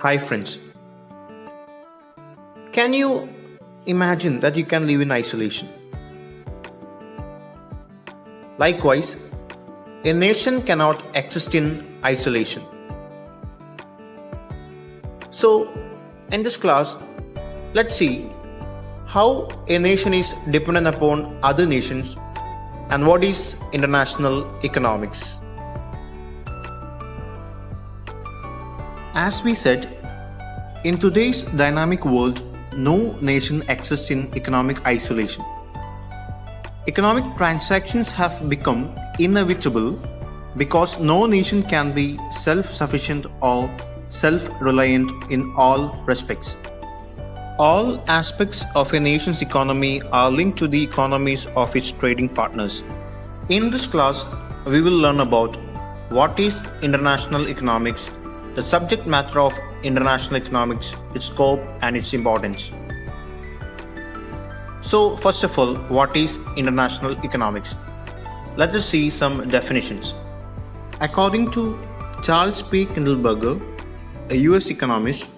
Hi, friends. Can you imagine that you can live in isolation? Likewise, a nation cannot exist in isolation. So, in this class, let's see how a nation is dependent upon other nations and what is international economics. As we said, in today's dynamic world, no nation exists in economic isolation. Economic transactions have become inevitable because no nation can be self-sufficient or self-reliant in all respects. All aspects of a nation's economy are linked to the economies of its trading partners. In this class, we will learn about what is international economics, the subject matter of international economics, its scope and its importance. So, first of all, what is international economics? Let us see some definitions. According to Charles P. Kindleberger, a US economist,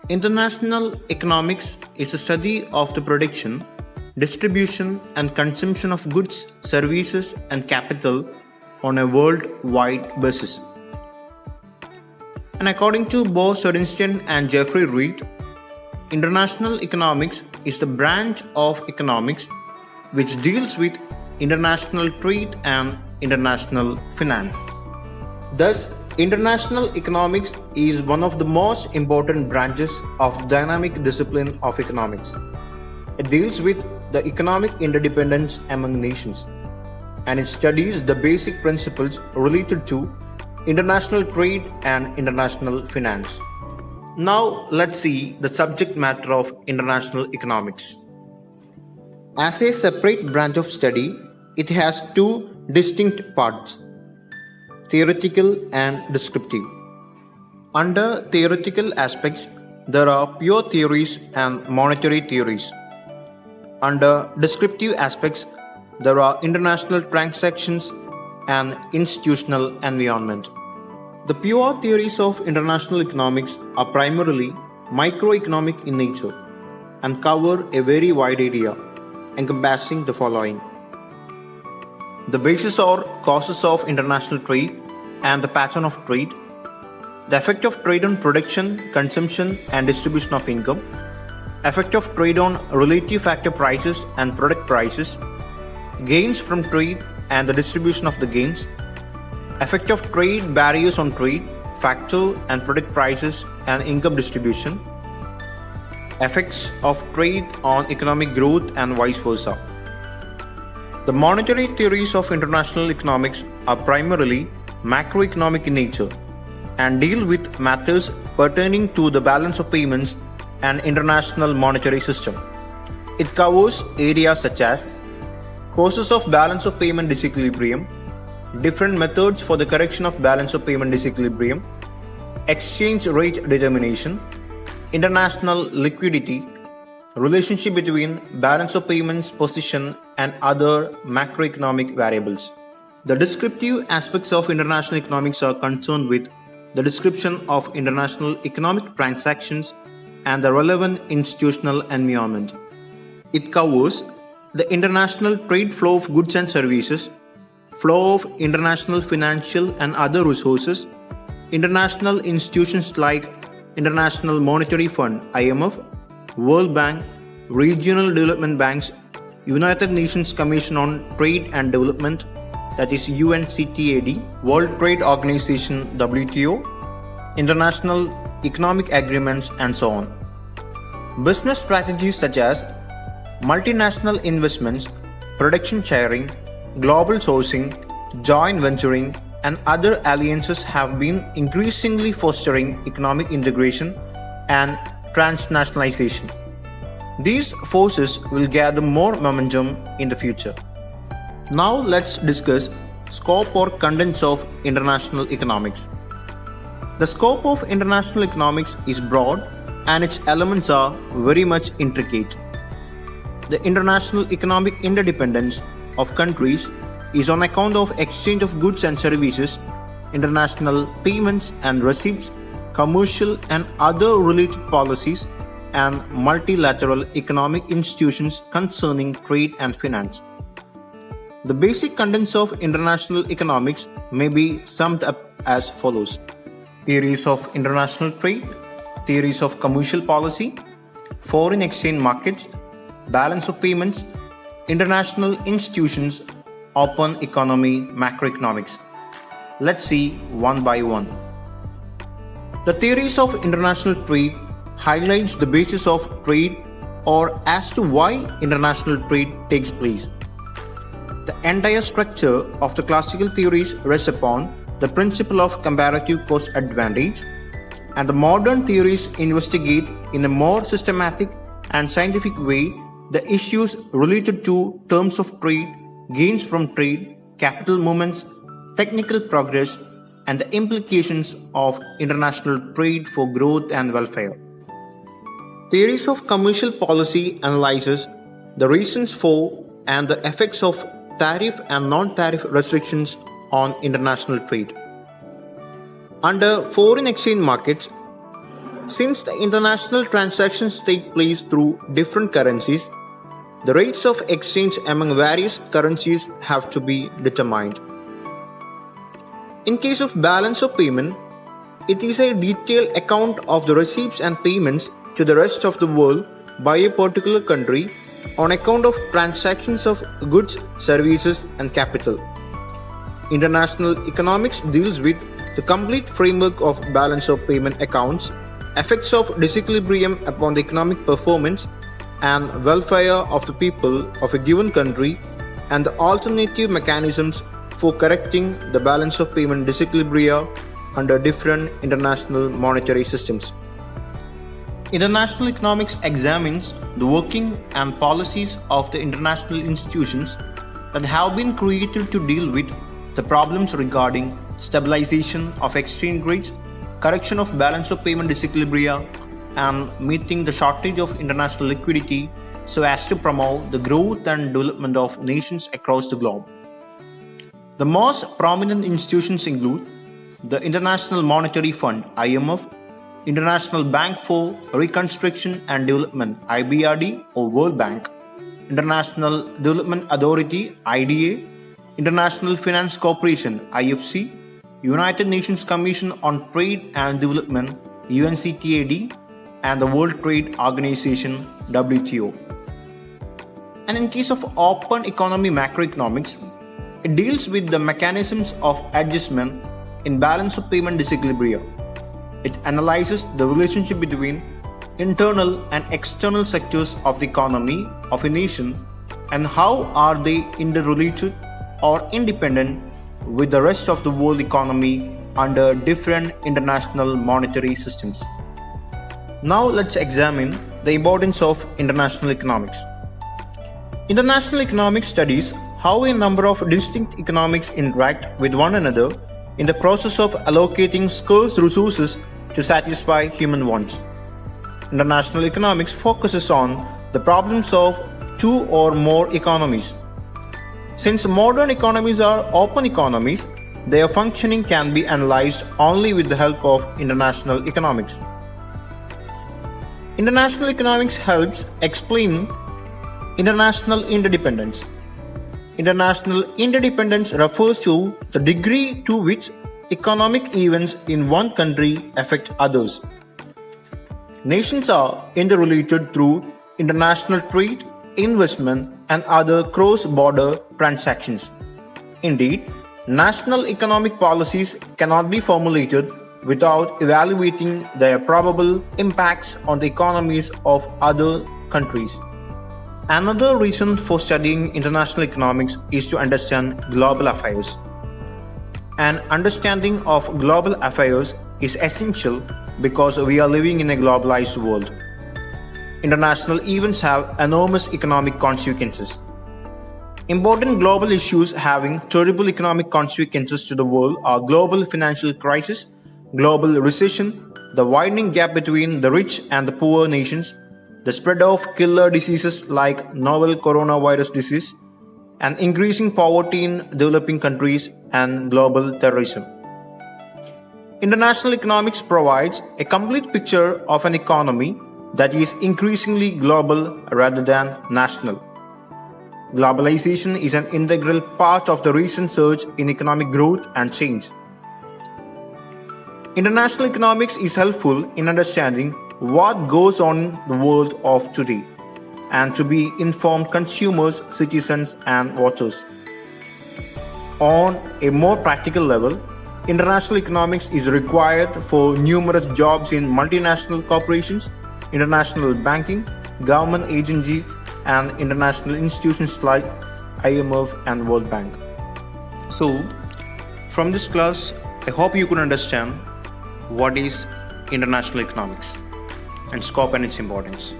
international economics is a study of the production, distribution, and consumption of goods, services, and capital on a worldwide basis. And according to Bo Sodensten and Jeffrey Reed, international economics is the branch of economics which deals with international trade and international finance. Thus, international economics is one of the most important branches of the dynamic discipline of economics. It deals with the economic interdependence among nations, and it studies the basic principles related to international trade and international finance. Now let's see the subject matter of international economics. As a separate branch of study, it has two distinct parts: theoretical and descriptive. Under theoretical aspects, there are pure theories and monetary theories. Under descriptive aspects, there are international transactions and institutional environment. The pure theories of international economics are primarily microeconomic in nature and cover a very wide area encompassing the following: the basis or causes of international trade and the pattern of trade, the effect of trade on production, consumption, and distribution of income, effect of trade on relative factor prices and product prices, gains from trade and the distribution of the gains, effect of trade barriers on trade, factor and product prices and income distribution, effects of trade on economic growth and vice versa. The monetary theories of international economics are primarily macroeconomic in nature and deal with matters pertaining to the balance of payments and international monetary system. It covers areas such as causes of balance of payment disequilibrium, different methods for the correction of balance of payment disequilibrium, exchange rate determination, international liquidity, relationship between balance of payments position and other macroeconomic variables. The descriptive aspects of international economics are concerned with the description of international economic transactions and the relevant institutional environment. It covers the international trade flow of goods and services, flow of international financial and other resources, international institutions like International Monetary Fund (IMF), World Bank, regional development banks, United Nations Commission on Trade and Development, that is UNCTAD, World Trade Organization (WTO), international economic agreements, and so on. Business strategies such as multinational investments, production sharing, global sourcing, joint venturing, and other alliances have been increasingly fostering economic integration and transnationalization. These forces will gather more momentum in the future. Now let's discuss scope or contents of international economics. The scope of international economics is broad and its elements are very much intricate. The international economic interdependence of countries is on account of exchange of goods and services, international payments and receipts, commercial and other related policies, and multilateral economic institutions concerning trade and finance. The basic contents of international economics may be summed up as follows: theories of international trade, theories of commercial policy, foreign exchange markets, balance of payments, international institutions, open economy, macroeconomics. Let's see one by one. The theories of international trade highlights the basis of trade or as to why international trade takes place. The entire structure of the classical theories rests upon the principle of comparative cost advantage, and the modern theories investigate in a more systematic and scientific way the issues related to terms of trade, gains from trade, capital movements, technical progress, and the implications of international trade for growth and welfare. Theories of commercial policy analyzes the reasons for and the effects of tariff and non-tariff restrictions on international trade. Under foreign exchange markets, since the international transactions take place through different currencies, the rates of exchange among various currencies have to be determined. In case of balance of payment, it is a detailed account of the receipts and payments to the rest of the world by a particular country on account of transactions of goods, services, and capital. International economics deals with the complete framework of balance of payment accounts, effects of disequilibrium upon the economic performance and welfare of the people of a given country, and the alternative mechanisms for correcting the balance of payment disequilibria under different international monetary systems. International economics examines the working and policies of the international institutions that have been created to deal with the problems regarding stabilization of exchange rates, correction of balance of payment disequilibria, and meeting the shortage of international liquidity so as to promote the growth and development of nations across the globe. The most prominent institutions include the International Monetary Fund (IMF), International Bank for Reconstruction and Development (IBRD) or World Bank, International Development Authority (IDA), International Finance Corporation (IFC), United Nations Commission on Trade and Development (UNCTAD), and the World Trade Organization (WTO). And in case of open economy macroeconomics, it deals with the mechanisms of adjustment in balance of payment disequilibria. It analyzes the relationship between internal and external sectors of the economy of a nation and how are they interrelated or independent with the rest of the world economy under different international monetary systems. Now let's examine the importance of international economics. International economics studies how a number of distinct economics interact with one another in the process of allocating scarce resources to satisfy human wants. International economics focuses on the problems of two or more economies. Since modern economies are open economies, their functioning can be analyzed only with the help of international economics. International economics helps explain international interdependence. International interdependence refers to the degree to which economic events in one country affect others. Nations are interrelated through international trade, investment, and other cross-border transactions. Indeed, national economic policies cannot be formulated without evaluating their probable impacts on the economies of other countries. Another reason for studying international economics is to understand global affairs. An understanding of global affairs is essential because we are living in a globalized world. International events have enormous economic consequences. Important global issues having terrible economic consequences to the world are global financial crisis, global recession, the widening gap between the rich and the poor nations, the spread of killer diseases like novel coronavirus disease, and increasing poverty in developing countries and global terrorism. International economics provides a complete picture of an economy that is increasingly global rather than national. Globalization is an integral part of the recent surge in economic growth and change. International economics is helpful in understanding what goes on in the world of today and to be informed consumers, citizens, and watchers. On a more practical level, international economics is required for numerous jobs in multinational corporations, international banking, government agencies, and international institutions like IMF and World Bank. So, from this class, I hope you could understand what is international economics and scope and its importance.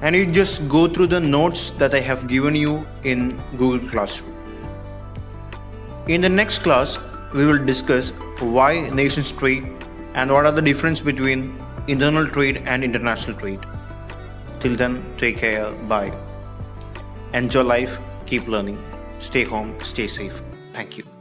And you just go through the notes that I have given you in Google Classroom. In the next class, we will discuss why nations trade and what are the difference between internal trade and international trade. Till then, take care. Bye. Enjoy life. Keep learning. Stay home. Stay safe. Thank you.